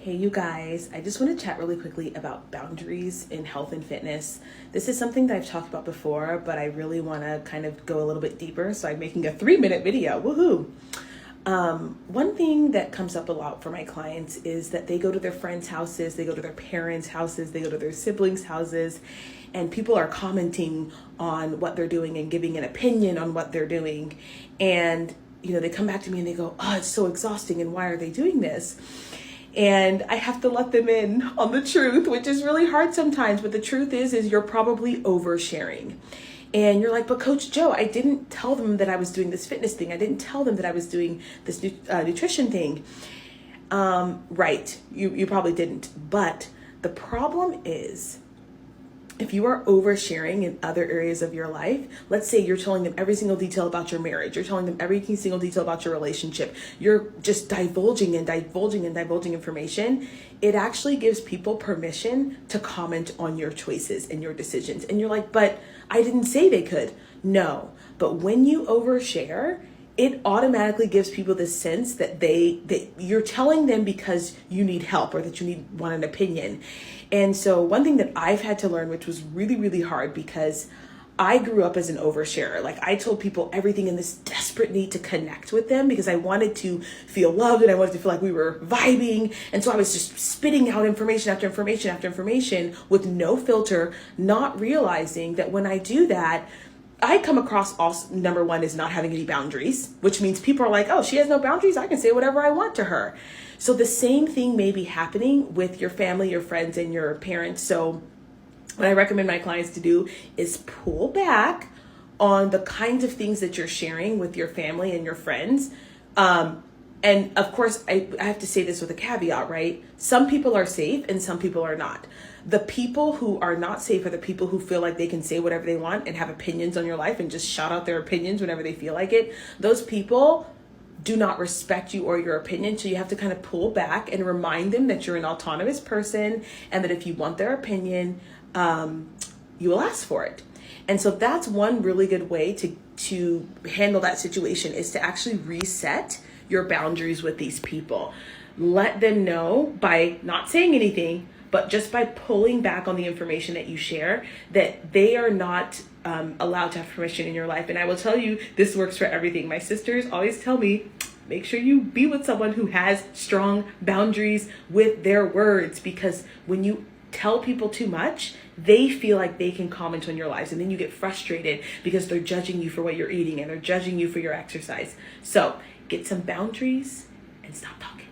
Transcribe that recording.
Hey, you guys, I just want to chat really quickly about boundaries in health and fitness. This is something that I've talked about before, but I really want to kind of go a little bit deeper. So I'm making a 3-minute video. Woohoo! One thing that comes up a lot for my clients is that they go to their friends' houses, they go to their parents' houses, they go to their siblings' houses, and people are commenting on what they're doing and giving an opinion on what they're doing. And, they come back to me and they go, oh, it's so exhausting. And why are they doing this? And I have to let them in on the truth, which is really hard sometimes. But the truth is you're probably oversharing. And you're like, but Coach Joe, I didn't tell them that I was doing this fitness thing. I didn't tell them that I was doing this nutrition thing. Right. You probably didn't. But the problem is, if you are oversharing in other areas of your life, let's say you're telling them every single detail about your marriage, you're telling them every single detail about your relationship, you're just divulging information, it actually gives people permission to comment on your choices and your decisions. And you're like, but I didn't say they could. No, but when you overshare, it automatically gives people this sense that you're telling them because you need help or that you want an opinion. And so one thing that I've had to learn, which was really, really hard because I grew up as an oversharer. Like I told people everything in this desperate need to connect with them because I wanted to feel loved and I wanted to feel like we were vibing. And so I was just spitting out information after information after information with no filter, not realizing that when I do that, I come across also, number one, is not having any boundaries, which means people are like, oh, she has no boundaries. I can say whatever I want to her. So the same thing may be happening with your family, your friends, and your parents. So what I recommend my clients to do is pull back on the kinds of things that you're sharing with your family and your friends. And of course, I have to say this with a caveat, right? Some people are safe and some people are not. The people who are not safe are the people who feel like they can say whatever they want and have opinions on your life and just shout out their opinions whenever they feel like it. Those people do not respect you or your opinion. So you have to kind of pull back and remind them that you're an autonomous person and that if you want their opinion, you will ask for it. And so that's one really good way to handle that situation is to actually reset your boundaries with these people. Let them know by not saying anything, but just by pulling back on the information that you share, that they are not allowed to have permission in your life. And I will tell you, this works for everything. My sisters always tell me, make sure you be with someone who has strong boundaries with their words, because when you tell people too much, they feel like they can comment on your lives. And then you get frustrated because they're judging you for what you're eating and they're judging you for your exercise. So get some boundaries and stop talking.